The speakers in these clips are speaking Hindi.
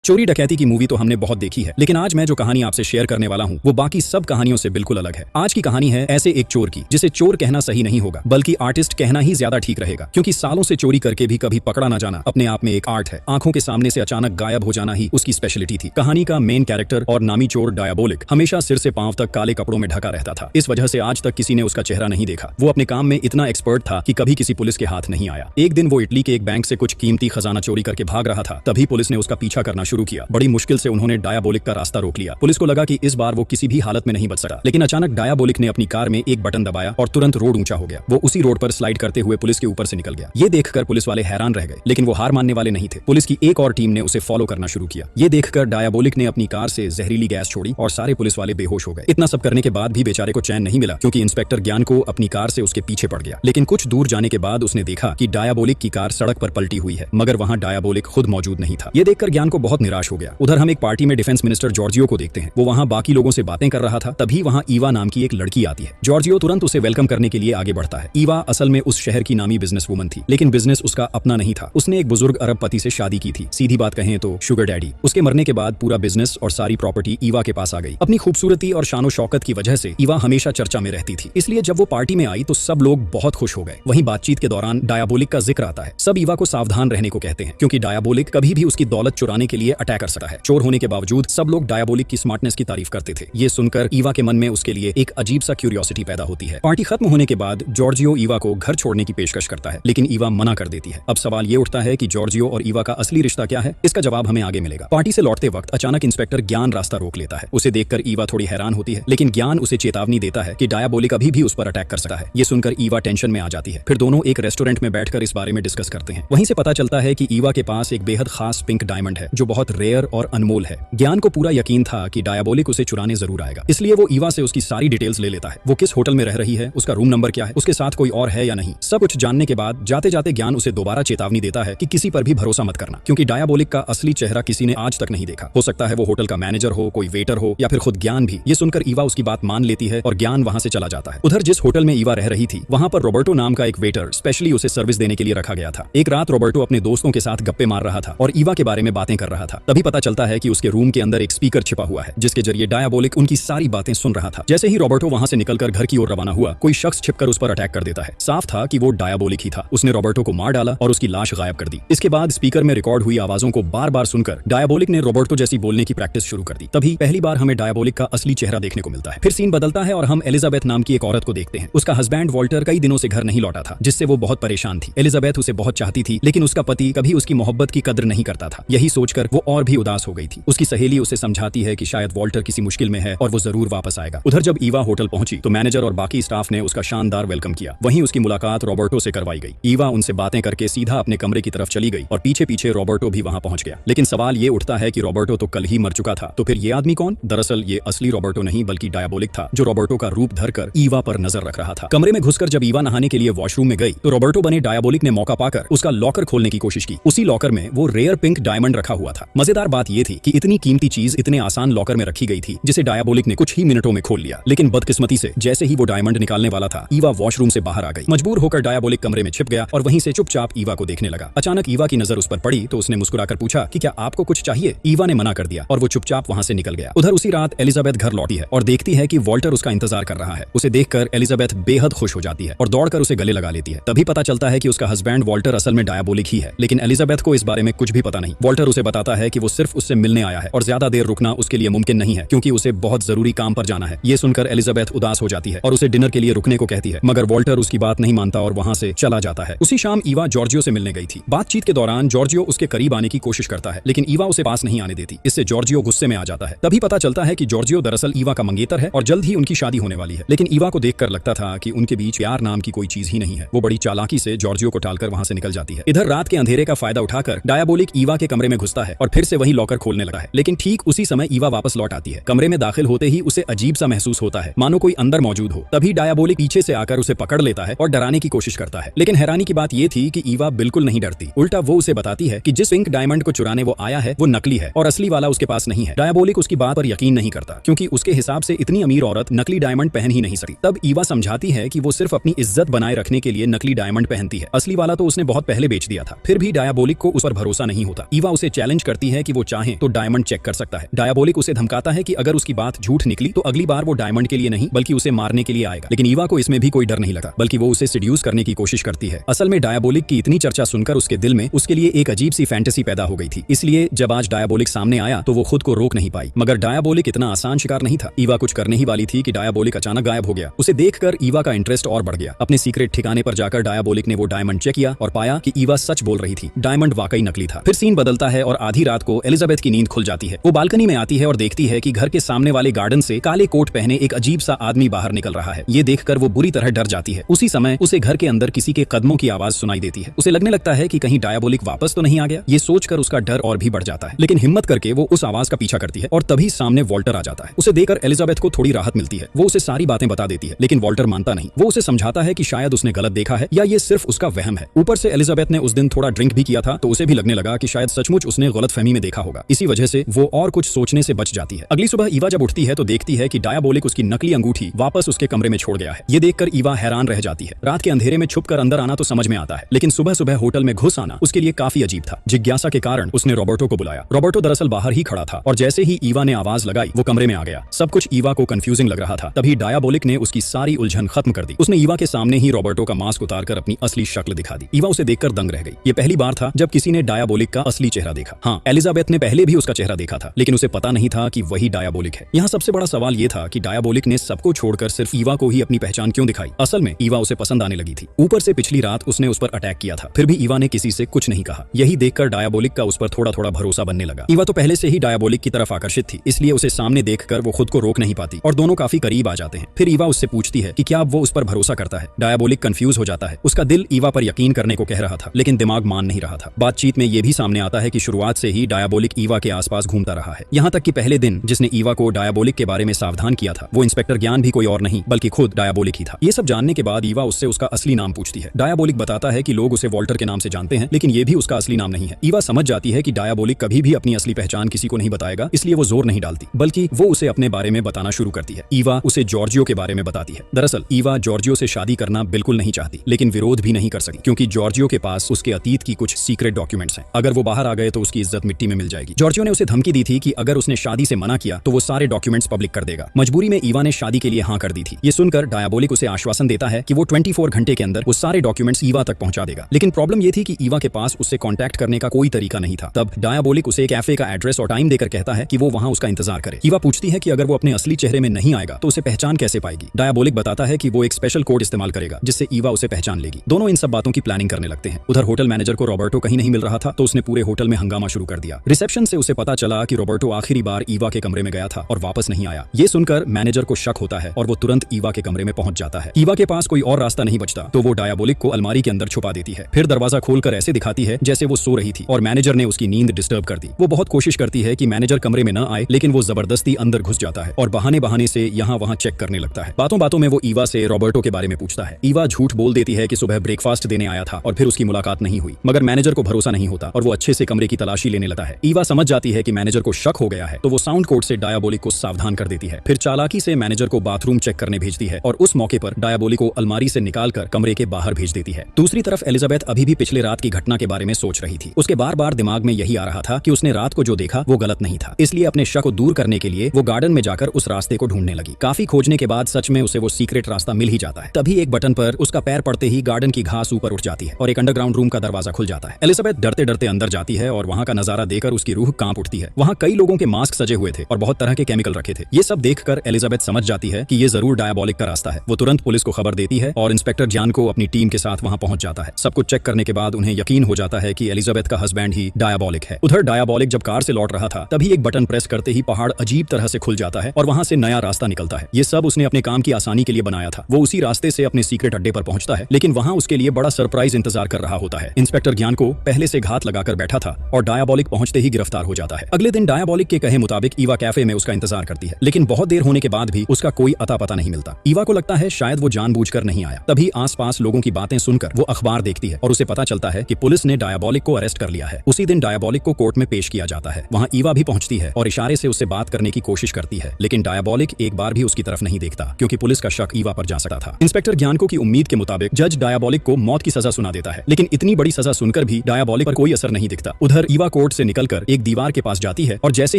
चोरी डकैती की मूवी तो हमने बहुत देखी है, लेकिन आज मैं जो कहानी आपसे शेयर करने वाला हूँ वो बाकी सब कहानियों से बिल्कुल अलग है। आज की कहानी है ऐसे एक चोर की जिसे चोर कहना सही नहीं होगा बल्कि आर्टिस्ट कहना ही ज्यादा ठीक रहेगा, क्योंकि सालों से चोरी करके भी कभी पकड़ा ना जाना अपने आप में एक आर्ट है। आंखों के सामने से अचानक गायब हो जाना ही उसकी स्पेशलिटी थी। कहानी का मेन कैरेक्टर और नामी चोर डायबोलिक हमेशा सिर से पांव तक काले कपड़ों में ढका रहता था। इस वजह से आज तक किसी ने उसका चेहरा नहीं देखा। वो अपने काम में इतना एक्सपर्ट था कि कभी किसी पुलिस के हाथ नहीं आया। एक दिन वो इटली के एक बैंक से कुछ कीमती खजाना चोरी करके भाग रहा था, तभी पुलिस ने उसका पीछा करना शुरू किया। बड़ी मुश्किल से उन्होंने डायबोलिक का रास्ता रोक लिया। पुलिस को लगा कि इस बार वो किसी भी हालत में नहीं बच सका, लेकिन अचानक डायबोलिक ने अपनी कार में एक बटन दबाया और तुरंत रोड ऊंचा हो गया। वो उसी रोड पर स्लाइड करते हुए पुलिस के ऊपर से निकल गया। ये देखकर पुलिस वाले हैरान रह गए, लेकिन वो हार मानने वाले नहीं थे। पुलिस की एक और टीम ने उसे फॉलो करना शुरू किया। ये देखकर डायबोलिक ने अपनी कार से जहरीली गैस छोड़ी और सारे पुलिस वाले बेहोश हो गए। इतना सब करने के बाद भी बेचारे को चैन नहीं मिला, क्योंकि इंस्पेक्टर ज्ञान को अपनी कार से उसके पीछे पड़ गया। लेकिन कुछ दूर जाने के बाद उसने देखा कि डायबोलिक की कार सड़क पर पलटी हुई है, मगर वहां डायबोलिक खुद मौजूद नहीं था। ये देखकर ज्ञान को बहुत निराश हो गया। उधर हम एक पार्टी में डिफेंस मिनिस्टर जॉर्जियो को देखते हैं। वो वहां बाकी लोगों से बातें कर रहा था, तभी वहां ईवा नाम की एक लड़की आती है। जॉर्जियो तुरंत उसे वेलकम करने के लिए आगे बढ़ता है। ईवा असल में उस शहर की नामी बिजनेस वुमन थी, लेकिन बिजनेस उसका अपना नहीं था। उसने एक बुजुर्ग अरब पति से शादी की थी, सीधी बात कहें तो शुगर डैडी। उसके मरने के बाद पूरा बिजनेस और सारी प्रॉपर्टी ईवा के पास आ गई। अपनी खूबसूरती और शानो शौकत की वजह से ईवा हमेशा चर्चा में रहती थी, इसलिए जब वो पार्टी में आई तो सब लोग बहुत खुश हो गए। वहीं बातचीत के दौरान डायबोलिक का जिक्र आता है। सब ईवा को सावधान रहने को कहते हैं, क्योंकि डायबोलिक कभी भी उसकी दौलत चुराने के लिए अटैक कर सकता है। चोर होने के बावजूद सब लोग डायबोलिक की स्मार्टनेस की तारीफ करते थे। ये सुनकर ईवा के मन में उसके लिए एक अजीब सा क्यूरियोसिटी पैदा होती है। पार्टी खत्म होने के बाद जॉर्जियो ईवा को घर छोड़ने की पेशकश करता है, लेकिन ईवा मना कर देती है। अब सवाल ये उठता है कि जॉर्जियो और ईवा का असली रिश्ता क्या है? इसका जवाब हमें आगे मिलेगा। पार्टी से लौटते वक्त अचानक इंस्पेक्टर ज्ञान रास्ता रोक लेता है। उसे देखकर ईवा थोड़ी हैरान होती है, लेकिन ज्ञान उसे चेतावनी देता है कि डायबोलिक अभी भी उस पर अटैक कर सकता है। ये सुनकर ईवा टेंशन में आ जाती है। फिर दोनों एक रेस्टोरेंट में बैठकर इस बारे में डिस्कस करते हैं। वहीं से पता चलता है कि ईवा के पास एक बेहद खास पिंक डायमंड है, जो बहुत रेयर और अनमोल है। ज्ञान को पूरा यकीन था कि डायबोलिक उसे चुराने जरूर आएगा, इसलिए वो ईवा से उसकी सारी डिटेल्स ले लेता है। वो किस होटल में रह रही है, उसका रूम नंबर क्या है, उसके साथ कोई और है या नहीं। सब कुछ जानने के बाद जाते जाते ज्ञान उसे दोबारा चेतावनी देता है कि किसी पर भी भरोसा मत करना, क्योंकि डायबोलिक का असली चेहरा किसी ने आज तक नहीं देखा। हो सकता है वो होटल का मैनेजर हो, कोई वेटर हो, या फिर खुद ज्ञान भी। ये सुनकर ईवा उसकी बात मान लेती है और ज्ञान वहां से चला जाता है। उधर जिस होटल में ईवा रह रही थी, वहां पर रॉबर्टो नाम का एक वेटर स्पेशली उसे सर्विस देने के लिए रखा गया था। एक रात रॉबर्टो अपने दोस्तों के साथ गप्पे मार रहा था और ईवा के बारे में बातें कर रहा था। तभी पता चलता है कि उसके रूम के अंदर एक स्पीकर छिपा हुआ है, जिसके जरिए डायबोलिक उनकी सारी बातें सुन रहा था। जैसे ही रॉबर्टो वहां से निकलकर घर की ओर रवाना हुआ, कोई शख्स छिपकर उस पर अटैक कर देता है। साफ था कि वो डायबोलिक ही था। उसने रॉबर्टो को मार डाला और उसकी लाश गायब कर दी। इसके बाद स्पीकर में रिकॉर्ड हुई आवाजों को बार बार सुनकर डायबोलिक ने रॉबर्टो जैसी बोलने की प्रैक्टिस शुरू कर दी। तभी पहली बार हमें डायबोलिक का असली चेहरा देखने को मिलता है। फिर सीन बदलता है और हम एलिजाबेथ नाम की एक औरत को देखते हैं। उसका हस्बैंड वॉल्टर कई दिनों से घर नहीं लौटा था, जिससे वो बहुत परेशान थी। एलिजाबेथ उसे बहुत चाहती थी, लेकिन उसका पति कभी उसकी मोहब्बत की कदर नहीं करता था। यही सोचकर वो और भी उदास हो गई थी। उसकी सहेली उसे समझाती है कि शायद वॉल्टर किसी मुश्किल में है और वो जरूर वापस आएगा। उधर जब ईवा होटल पहुंची तो मैनेजर और बाकी स्टाफ ने उसका शानदार वेलकम किया। वहीं उसकी मुलाकात रॉबर्टो से करवाई गई। ईवा उनसे बातें करके सीधा अपने कमरे की तरफ चली गई और पीछे पीछे रॉबर्टो भी वहां पहुंच गया। लेकिन सवाल ये उठता है कि रॉबर्टो तो कल ही मर चुका था, तो फिर ये आदमी कौन? दरअसल ये असली रॉबर्टो नहीं बल्कि डायबोलिक था, जो रॉबर्टो का रूप धरकर ईवा पर नजर रख रहा था। कमरे में घुसकर जब ईवा नहाने के लिए वॉशरूम में गई तो रॉबर्टो बने डायबोलिक ने मौका पाकर उसका लॉकर खोलने की कोशिश की। उसी लॉकर में वो रेयर पिंक डायमंड रखा हुआ था। मजेदार बात ये थी कि इतनी कीमती चीज इतने आसान लॉकर में रखी गई थी, जिसे डायबोलिक ने कुछ ही मिनटों में खोल लिया। लेकिन बदकिस्मती से जैसे ही वो डायमंड निकालने वाला था, ईवा वॉशरूम से बाहर आ गई। मजबूर होकर डायबोलिक कमरे में छिप गया और वहीं से चुपचाप ईवा को देखने लगा। अचानक ईवा की नजर उस पर पड़ी तो उसने मुस्कुराकर पूछा कि क्या आपको कुछ चाहिए? ईवा ने मना कर दिया और वो चुपचाप वहां से निकल गया। उधर उसी रात एलिजाबेथ घर लौटी है और देखती है कि वॉल्टर उसका इंतजार कर रहा है। उसे देखकर एलिजाबेथ बेहद खुश हो जाती है और दौड़कर उसे गले लगा लेती है। तभी पता चलता है कि उसका हस्बैंड वॉल्टर असल में डायबोलिक ही है, लेकिन एलिजाबेथ को इस बारे में कुछ भी पता नहीं। वॉल्टर उसे बताता है कि वो सिर्फ उससे मिलने आया है और ज्यादा देर रुकना उसके लिए मुमकिन नहीं है, क्योंकि उसे बहुत जरूरी काम पर जाना है। ये सुनकर एलिजाबेथ उदास हो जाती है और उसे डिनर के लिए रुकने को कहती है, मगर वॉल्टर उसकी बात नहीं मानता और वहां से चला जाता है। उसी शाम ईवा जॉर्जियो से मिलने गई थी। बातचीत के दौरान जॉर्जियो उसके करीब आने की कोशिश करता है, लेकिन ईवा उसे पास नहीं आने देती। इससे जॉर्जियो गुस्से में आ जाता है। तभी पता चलता है कि जॉर्जियो दरअसल ईवा का मंगेतर है और जल्द ही उनकी शादी होने वाली है। लेकिन ईवा को देखकर लगता था कि उनके बीच प्यार नाम की कोई चीज ही नहीं है। वो बड़ी चालाकी से जॉर्जियो को टालकर वहां से निकल जाती है। इधर रात के अंधेरे का फायदा उठाकर डायबोलिक ईवा के कमरे में घुसता है और फिर से वही लॉकर खोलने लगा है। लेकिन ठीक उसी समय ईवा वापस लौट आती है। कमरे में दाखिल होते ही उसे अजीब सा महसूस होता है, मानो कोई अंदर मौजूद हो। तभी डायबोलिक पीछे से आकर उसे पकड़ लेता है और डराने की कोशिश करता है। लेकिन हैरानी की बात यह थी कि ईवा बिल्कुल नहीं डरती। उल्टा वो उसे बताती है कि जिस पिंक डायमंड को चुराने वो आया है वो नकली है और असली वाला उसके पास नहीं है। डायबोलिक उसकी बात पर यकीन नहीं करता, क्योंकि उसके हिसाब से इतनी अमीर औरत नकली डायमंड पहन ही नहीं सकती। तब ईवा समझाती है कि वो सिर्फ अपनी इज्जत बनाए रखने के लिए नकली डायमंड पहनती है, असली वाला तो उसने बहुत पहले बेच दिया था। फिर भी डायबोलिक को उस पर भरोसा नहीं होता। ईवा उसे चैलेंज करती है कि वो चाहे तो डायमंड चेक कर सकता है। डायबोलिक उसे धमकाता है कि अगर उसकी बात झूठ निकली तो अगली बार वो डायमंड के लिए नहीं बल्कि उसे मारने के लिए आएगा। लेकिन ईवा को इसमें भी कोई डर नहीं लगा, बल्कि वो उसे सिड्यूस करने की कोशिश करती है। असल में डायबोलिक की इतनी चर्चा सुनकर उसके दिल में उसके लिए एक अजीब सी फैंटेसी पैदा हो गई थी। इसलिए जब आज डायबोलिक सामने आया तो वो खुद को रोक नहीं पाई। मगर डायबोलिक इतना आसान शिकार नहीं था। ईवा कुछ करने ही वाली थी कि डायबोलिक अचानक गायब हो गया। उसे देखकर ईवा का इंटरेस्ट और बढ़ गया। अपने सीक्रेट ठिकाने पर जाकर डायबोलिक ने वो डायमंड चेक किया और पाया कि ईवा सच बोल रही थी, डायमंड वाकई नकली था। फिर सीन बदलता है और आधी रात को एलिजाबेथ की नींद खुल जाती है। वो बालकनी में आती है और देखती है कि घर के सामने वाले गार्डन से काले कोट पहने एक अजीब सा आदमी बाहर निकल रहा है। ये देखकर वो बुरी तरह डर जाती है। उसी समय उसे घर के अंदर किसी के कदमों की आवाज सुनाई देती है। उसे लगने लगता है कि कहीं डायबोलिक वापस तो नहीं आ गया। ये सोचकर उसका डर और भी बढ़ जाता है, लेकिन हिम्मत करके वो उस आवाज का पीछा करती है और तभी सामने वॉल्टर आ जाता है। उसे देखकर एलिजाबेथ को थोड़ी राहत मिलती है। वो उसे सारी बातें बता देती है, लेकिन वॉल्टर मानता नहीं। वो उसे समझाता है कि शायद उसने गलत देखा है या ये सिर्फ उसका वहम है। ऊपर से एलिजाबेथ ने उस दिन थोड़ा ड्रिंक भी किया था, तो उसे भी लगने लगा कि शायद सचमुच उसने गलतफहमी में देखा होगा। इसी वजह से वो और कुछ सोचने से बच जाती है। अगली सुबह ईवा जब उठती है तो देखती है कि डायबोलिक उसकी नकली अंगूठी वापस उसके कमरे में छोड़ गया है। ये देखकर ईवा हैरान रह जाती है। रात के अंधेरे में छुपकर अंदर आना तो समझ में आता है, लेकिन सुबह सुबह होटल में घुस आना उसके लिए काफी अजीब था। जिज्ञासा के कारण उसने रॉबर्टो को बुलाया। रॉबर्टो दरअसल बाहर ही खड़ा था और जैसे ही ईवा ने आवाज लगाई वो कमरे में आ गया। सब कुछ ईवा को कंफ्यूजिंग लग रहा था। तभी डायबोलिक ने उसकी सारी उलझन खत्म कर दी। उसने ईवा के सामने ही रॉबर्टो का मास्क उतारकर अपनी असली शक्ल दिखा दी। ईवा उसे देखकर दंग रह गई। ये पहली बार था जब किसी ने डायबोलिक का असली चेहरा देखा। हाँ, एलिजाबेथ ने पहले भी उसका चेहरा देखा था, लेकिन उसे पता नहीं था कि वही डायबोलिक है। यहाँ सबसे बड़ा सवाल ये था कि डायबोलिक ने सबको छोड़कर सिर्फ ईवा को ही अपनी पहचान क्यों दिखाई। असल में ईवा उसे पसंद आने लगी थी। ऊपर से पिछली रात उसने उस पर अटैक किया था, फिर भी ईवा ने किसी से कुछ नहीं कहा। यही देखकर डायबोलिक का उस पर थोड़ा थोड़ा भरोसा बनने लगा। ईवा तो पहले से ही डायबोलिक की तरफ आकर्षित थी, इसलिए उसे सामने देखकर वो खुद को रोक नहीं पाती और दोनों काफी करीब आ जाते हैं। फिर ईवा उससे पूछती है कि क्या वो उस पर भरोसा करता है। डायबोलिक कंफ्यूज हो जाता है। उसका दिल ईवा पर यकीन करने को कह रहा था, लेकिन दिमाग मान नहीं रहा था। बातचीत में ये भी सामने आता है कि शुरुआत से ही डायबोलिक ईवा के आसपास घूमता रहा है। यहाँ तक कि पहले दिन जिसने ईवा को डायबोलिक के बारे में सावधान किया था, वो इंस्पेक्टर ज्ञान भी कोई और नहीं बल्कि खुद डायबोलिक ही था। ये सब जानने के बाद ईवा उससे उसका असली नाम पूछती है। डायबोलिक बताता है कि लोग उसे वॉल्टर के नाम से जानते हैं, लेकिन ये भी उसका असली नाम नहीं है। ईवा समझ जाती है कि डायबोलिक कभी भी अपनी असली पहचान किसी को नहीं बताएगा, इसलिए वो जोर नहीं डालती, बल्कि वो उसे अपने बारे में बताना शुरू करती है। ईवा उसे जॉर्जियो के बारे में बताती है। दरअसल ईवा जॉर्जियो से शादी करना बिल्कुल नहीं चाहती, लेकिन विरोध भी नहीं कर सकी, क्योंकि जॉर्जियो के पास उसके अतीत की कुछ सीक्रेट डॉक्यूमेंट्स हैं। अगर वो बाहर आ गए तो उसकी इज्जत मिट्टी में मिल जाएगी। जॉर्जियो ने उसे धमकी दी थी कि अगर उसने शादी से मना किया तो वो सारे डॉक्यूमेंट्स पब्लिक कर देगा। मजबूरी में ईवा ने शादी के लिए हाँ कर दी थी। ये सुनकर डायबोलिक उसे आश्वासन देता है कि वो 24 घंटे के अंदर वो सारे डॉक्यूमेंट्स ईवा तक पहुंचा देगा। लेकिन प्रॉब्लम ये थी कि ईवा के पास उससे कांटेक्ट करने का कोई तरीका नहीं था। तब डायबोलिक उसे कैफे का एड्रेस और टाइम देकर कहता है कि वो वहां उसका इंतजार करे। ईवा पूछती है कि अगर वो अपने असली चेहरे में नहीं आएगा तो उसे पहचान कैसे पाएगी। डायबोलिक बताता है कि वो एक स्पेशल कोड इस्तेमाल करेगा जिससे ईवा उसे पहचान लेगी। दोनों इन सब बातों की प्लानिंग करने लगते हैं। उधर होटल मैनेजर को रॉबर्टो कहीं नहीं मिल रहा था, तो उसने पूरे होटल में हंगामा शुरू कर दिया। रिसेप्शन से उसे पता चला कि रॉबर्टो आखिरी बार ईवा के कमरे में गया था और वापस नहीं आया। ये सुनकर मैनेजर को शक होता है और वो तुरंत ईवा के कमरे में पहुंच जाता है। ईवा के पास कोई और रास्ता नहीं बचता, तो वो डायबोलिक को अलमारी के अंदर छुपा देती है। फिर दरवाजा खोलकर ऐसे दिखाती है जैसे वो सो रही थी और मैनेजर ने उसकी नींद डिस्टर्ब कर दी। वो बहुत कोशिश करती है कि मैनेजर कमरे में न आए, लेकिन वो जबरदस्ती अंदर घुस जाता है और बहाने बहाने से यहाँ वहाँ चेक करने लगता है। बातों बातों में वो ईवा से रॉबर्टो के बारे में पूछता है। ईवा झूठ बोल देती है कि सुबह ब्रेकफास्ट देने आया था और फिर उसकी मुलाकात नहीं हुई, मगर मैनेजर को भरोसा नहीं होता और वो अच्छे से कमरे की तलाशी लेने लगता है। ईवा समझ जाती है कि मैनेजर को शक हो गया है, तो वो साउंड कोड से डायबोलिक को सावधान कर देती है। फिर चालाकी से मैनेजर को बाथरूम चेक करने भेजती है और उस मौके पर डायबोलिक को अलमारी से निकालकर कमरे के बाहर भेज देती है। दूसरी तरफ एलिजाबेथ अभी भी पिछले रात की घटना के बारे में सोच रही थी। उसके बार बार दिमाग में यही आ रहा था कि उसने रात को जो देखा वो गलत नहीं था, इसलिए अपने शक को दूर करने के लिए वो गार्डन में जाकर उस रास्ते को ढूंढने लगी। काफी खोजने के बाद सच में उसे वो सीक्रेट रास्ता मिल ही जाता है। तभी एक बटन पर उसका पैर पड़ते ही गार्डन की घास ऊपर उठ जाती है और एक अंडरग्राउंड रूम का दरवाजा खुल जाता है। एलिजाबेथ डरते डरते अंदर जाती है और वहाँ का नजारा देखकर उसकी रूह कांप उठती है। वहाँ कई लोगों के मास्क सजे हुए थे और बहुत तरह के केमिकल रखे थे। ये सब देखकर एलिजाबेथ समझ जाती है कि ये जरूर डायबोलिक का रास्ता है। वो तुरंत पुलिस को खबर देती है और इंस्पेक्टर ज्ञान को अपनी टीम के साथ वहाँ पहुंच जाता है। सब कुछ चेक करने के बाद उन्हें यकीन हो जाता है कि एलिजाबेथ का हस्बैंड ही डायबोलिक है। उधर डायबोलिक जब कार से लौट रहा था, तभी एक बटन प्रेस करते ही पहाड़ अजीब तरह से खुल जाता है और वहाँ से नया रास्ता निकलता है। ये सब उसने अपने काम की आसानी के लिए बनाया था। वो उसी रास्ते से अपने सीक्रेट अड्डे पर पहुंचता है, लेकिन वहाँ उसके लिए बड़ा सरप्राइज इंतजार कर रहा होता है। इंस्पेक्टर ज्ञान को पहले से घात लगाकर बैठा था और डायबोलिक पहुंचते ही गिरफ्तार हो जाता है। अगले दिन डायबोलिक के कहे मुताबिक ईवा कैफे में उसका इंतजार करती है, लेकिन बहुत देर होने के बाद भी उसका कोई अता पता नहीं मिलता। ईवा को लगता है शायद वो जानबूझकर नहीं आया। तभी आसपास लोगों की बातें सुनकर वो अखबार देखती है और उसे पता चलता है कि पुलिस ने डायबोलिक को अरेस्ट कर लिया है। उसी दिन डायबोलिक को कोर्ट में पेश किया जाता है। वहाँ ईवा भी पहुंचती है और इशारे से उससे बात करने की कोशिश करती है, लेकिन डायबोलिक एक बार भी उसकी तरफ नहीं देखता, क्योंकि पुलिस का शक ईवा पर जा सकता था। इंस्पेक्टर ज्ञानको की उम्मीद के मुताबिक जज डायबोलिक को मौत की सजा सुना देता है, लेकिन इतनी बड़ी सजा सुनकर भी डायबोलिक पर कोई असर नहीं दिखता। उधर ईवा कोर्ट से निकलकर एक दीवार के पास जाती है और जैसे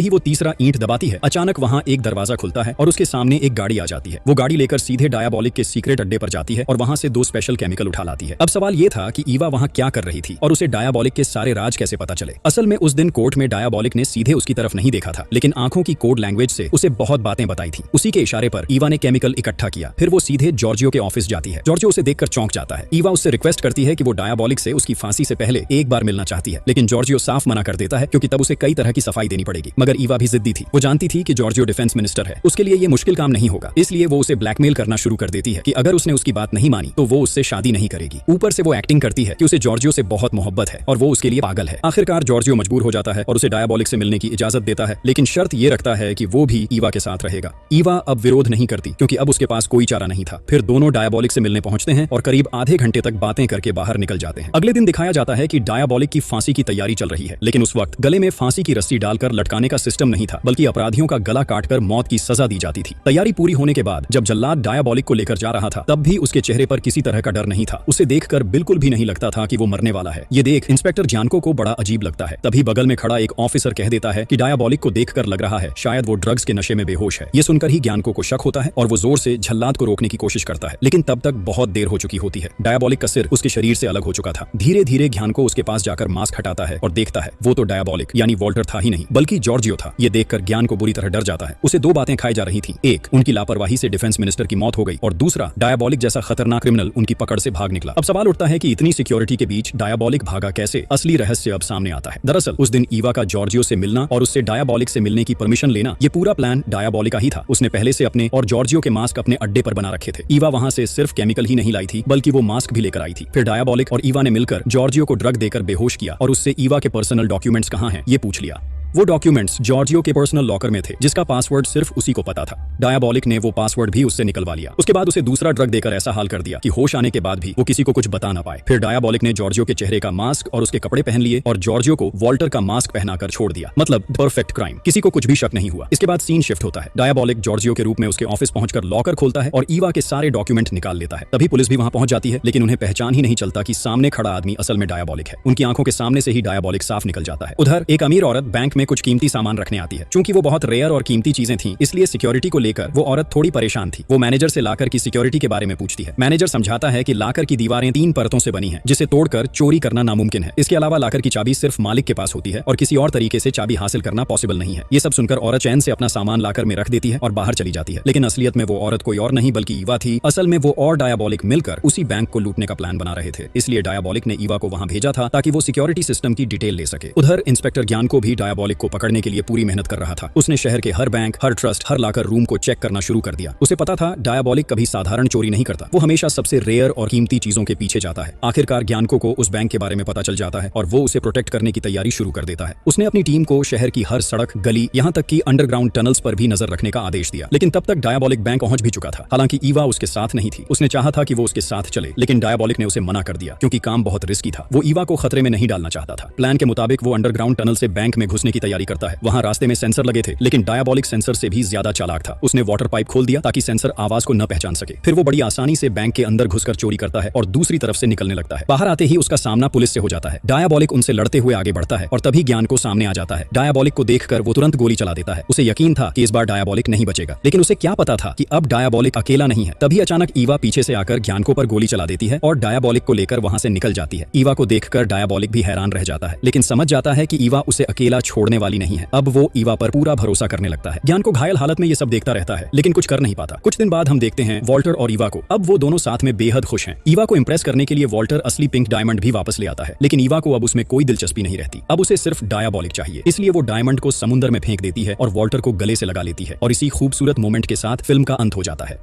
ही वो तीसरा ईंट दबाती है, अचानक वहां एक दरवाजा खुलता है और उसके सामने एक गाड़ी आ जाती है। वो गाड़ी लेकर सीधे डायबॉलिक के सीक्रेट अड्डे पर जाती है और वहां से 2 स्पेशल केमिकल उठा लाती है। अब सवाल ये था कि ईवा वहां क्या कर रही थी और उसे डायबॉलिक के सारे राज कैसे पता चले। असल में उस दिन कोर्ट में डायबॉलिक ने सीधे उसकी तरफ नहीं देखा था, लेकिन आंखों की कोड लैंग्वेज से उसे बहुत बातें बताई थी। उसी के इशारे पर ईवा ने केमिकल इकट्ठा किया। फिर वो सीधे जॉर्जियो के ऑफिस जाती है। जॉर्जियो उसे देखकर चौंक जाता है। ईवा उससे रिक्वेस्ट करती है कि वो डायबॉलिक से उसकी फांसी से पहले एक बार मिलना चाहती है, लेकिन जॉर्जियो साफ मना कर देता है क्योंकि तब उसे कई तरह की सफाई देनी पड़ेगी। मगर ईवा भी जिद्दी थी। वो जानती थी कि जॉर्जियो डिफेंस मिनिस्टर है, उसके लिए ये मुश्किल काम नहीं होगा। इसलिए वो उसे ब्लैकमेल करना शुरू कर देती है कि अगर उसने उसकी बात नहीं मानी तो वो उससे शादी नहीं करेगी। ऊपर से वो एक्टिंग करती है कि उसे जॉर्जियो से बहुत मोहब्बत है और वो उसके लिए पागल है। आखिरकार जॉर्जियो मजबूर हो जाता है और उसे डायबॉलिक से मिलने की इजाजत देता है, लेकिन शर्त ये रखता है कि वो भी ईवा के साथ रहेगा। ईवा अब विरोध नहीं करती क्योंकि अब उसके पास कोई चारा नहीं था। फिर दोनों डायबॉलिक से मिलने पहुंचते हैं और करीब आधे घंटे तक बातें करके बाहर निकल जाते हैं। अगले दिन दिखाया जाता है कि डायबॉलिक की फांसी की तैयारी चल रही है, लेकिन उस वक्त गले में फांसी की रस्सी डालकर लटकाने का सिस्टम नहीं था, बल्कि अपराधियों का गला काटकर मौत की सजा दी जाती थी। तैयारी पूरी होने के बाद जब जल्लाद डायबॉलिक को लेकर जा रहा था, तब भी उसके चेहरे पर किसी तरह का डर नहीं था। उसे देखकर बिल्कुल भी नहीं लगता था कि वो मरने वाला है। ये देख इंस्पेक्टर ज्यानको को बड़ा अजीब लगता है। तभी बगल में खड़ा एक ऑफिसर कह देता है कि डायबॉलिक को देखकर लग रहा है शायद वो ड्रग्स के नशे में बेहोश है। ये सुनकर ही ज्यानको को शक होता है और वो जोर से जल्लाद को रोकने की कोशिश करता है, लेकिन तब तक बहुत देर हो चुकी होती है। डायबॉलिक का सिर उसके शरीर से अलग हो चुका था। धीरे धीरे ज्यानको उसके पास जाकर मास्क हटाता है और देखता है वो तो डायबॉलिक यानी वॉल्टर था ही नहीं, बल्कि जॉर्जियो था। ये देखकर ज्ञान को बुरी तरह डर जाता है। उसे 2 बातें खाई जा रही थी। एक, उनकी लापरवाही से डिफेंस मिनिस्टर की मौत हो गई और दूसरा, डायबॉलिक जैसा खतरनाक क्रिमिनल उनकी पकड़ से भाग निकला। अब सवाल उठता है कि इतनी सिक्योरिटी के बीच डायबॉलिक भागा कैसे। असली रहस्य अब सामने आता है। दरअसल उस दिन ईवा का जॉर्जियो से मिलना और उससे डायबॉलिक से मिलने की परमिशन लेना, ये पूरा प्लान डायबॉलिक का ही था। उसने पहले से अपने और जॉर्जियो के मास्क अपने अड्डे पर बना रखे थे। ईवा वहां से सिर्फ केमिकल ही नहीं लाई थी, बल्कि वो मास्क भी लेकर आई थी। फिर डायबॉलिक और ईवा ने मिलकर जॉर्जियो को ड्रग देकर बेहोश किया और उससे ईवा के पर्सनल डॉक्यूमेंट्स कहां हैं ये पूछ लिया। वो डॉक्यूमेंट्स जॉर्जियो के पर्सनल लॉकर में थे, जिसका पासवर्ड सिर्फ उसी को पता था। डायबॉलिक ने वो पासवर्ड भी उससे निकलवा लिया। उसके बाद उसे दूसरा ड्रग देकर ऐसा हाल कर दिया कि होश आने के बाद भी वो किसी को कुछ बता ना पाए। फिर डायबॉलिक ने जॉर्जियो के चेहरे का मास्क और उसके कपड़े पहन लिए और जॉर्जियो को वॉल्टर का मास्क पहनाकर छोड़ दिया। मतलब परफेक्ट क्राइम, किसी को कुछ भी शक नहीं हुआ। इसके बाद सीन शिफ्ट होता है। डायबॉलिक जॉर्जियो के रूप में उसके ऑफिस पहुंचकर लॉकर खोलता है और ईवा के सारे डॉक्यूमेंट निकाल लेता है। तभी पुलिस भी वहां पहुंच जाती है, लेकिन उन्हें पहचान ही नहीं चलता कि सामने खड़ा आदमी असल में डायबॉलिक है। उनकी आंखों के सामने से ही डायबॉलिक साफ निकल जाता है। उधर एक अमीर औरत बैंक में कुछ कीमती सामान रखने आती है। चूंकि वो बहुत रेयर और कीमती चीजें थीं, इसलिए सिक्योरिटी को लेकर वो औरत थोड़ी परेशान थी। वो मैनेजर से लाकर की सिक्योरिटी के बारे में पूछती है। मैनेजर समझाता है कि लाकर की दीवारें 3 परतों से बनी हैं, जिसे तोड़कर चोरी करना नामुमकिन है। इसके अलावा लाकर की चाबी सिर्फ मालिक के पास होती है और किसी और तरीके से चाबी हासिल करना पॉसिबल नहीं है। ये सब सुनकर औरत चैन से अपना सामान लाकर में रख देती है और बाहर चली जाती है। लेकिन असलियत में वो औरत कोई और नहीं बल्कि ईवा थी। असल में वो और डायबॉलिक मिलकर उसी बैंक को लूटने का प्लान बना रहे थे। इसलिए डायबॉलिक ने ईवा को वहां भेजा था ताकि वो सिक्योरिटी सिस्टम की डिटेल ले सके। उधर इंस्पेक्टर ज्ञान को भी डायबॉलिक को पकड़ने के लिए पूरी मेहनत कर रहा था। उसने शहर के हर बैंक, हर ट्रस्ट, हर लाकर रूम को चेक करना शुरू कर दिया। उसे पता था डायबॉलिक कभी साधारण चोरी नहीं करता, वो हमेशा सबसे रेयर और कीमती चीजों के पीछे जाता है। आखिरकार ज्ञानको को उस बैंक के बारे में पता चल जाता है और वो उसे प्रोटेक्ट करने की तैयारी शुरू कर देता है। उसने अपनी टीम को शहर की हर सड़क, गली, यहाँ तक कि अंडरग्राउंड टनल्स पर भी नजर रखने का आदेश दिया। लेकिन तब तक डायबॉलिक बैंक पहुंच भी चुका था। हालांकि ईवा उसके साथ नहीं थी। उसने चाहा था कि वो उसके साथ चले, लेकिन डायबॉलिक ने उसे मना कर दिया क्योंकि काम बहुत रिस्की था। वो ईवा को खतरे में नहीं डालना चाहता था। प्लान के मुताबिक वो अंडरग्राउंड टनल से बैंक में घुसने की तैयारी करता है। वहां रास्ते में सेंसर लगे थे, लेकिन डायबॉलिक सेंसर से भी ज्यादा चालाक था। उसने वाटर पाइप खोल दिया ताकि सेंसर आवाज को न पहचान सके। फिर वो बड़ी आसानी से बैंक के अंदर घुसकर चोरी करता है और दूसरी तरफ से निकलने लगता है। बाहर आते ही उसका सामना पुलिस से हो जाता है। डायबॉलिक उनसे लड़ते हुए आगे बढ़ता है और तभी ज्ञान को सामने आ जाता है। डायबॉलिक को देखकर वो तुरंत गोली चला देता है। उसे यकीन था कि इस बार डायबॉलिक नहीं बचेगा, लेकिन उसे क्या पता था कि अब डायबॉलिक अकेला नहीं है। तभी अचानक ईवा पीछे से आकर ज्ञानको पर गोली चला देती है और डायबॉलिक को लेकर वहां से निकल जाती है। ईवा को देखकर डायबॉलिक भी हैरान रह जाता है, लेकिन समझ जाता है कि ईवा उसे अकेला छोड़ने वाली नहीं है। अब वो ईवा पर पूरा भरोसा करने लगता है। ज्ञान को घायल हालत में ये सब देखता रहता है, लेकिन कुछ कर नहीं पाता। कुछ दिन बाद हम देखते हैं वॉल्टर और ईवा को। अब वो दोनों साथ में बेहद खुश हैं। ईवा को इंप्रेस करने के लिए वॉल्टर असली पिंक डायमंड भी वापस ले आता है, लेकिन ईवा को अब उसमें कोई दिलचस्पी नहीं रहती। अब उसे सिर्फ डायबॉलिक चाहिए, इसलिए वो डायमंड को समुद्र में फेंक देती है और वॉल्टर को गले से लगा लेती है। और इसी खूबसूरत मोमेंट के साथ फिल्म का अंत हो जाता है।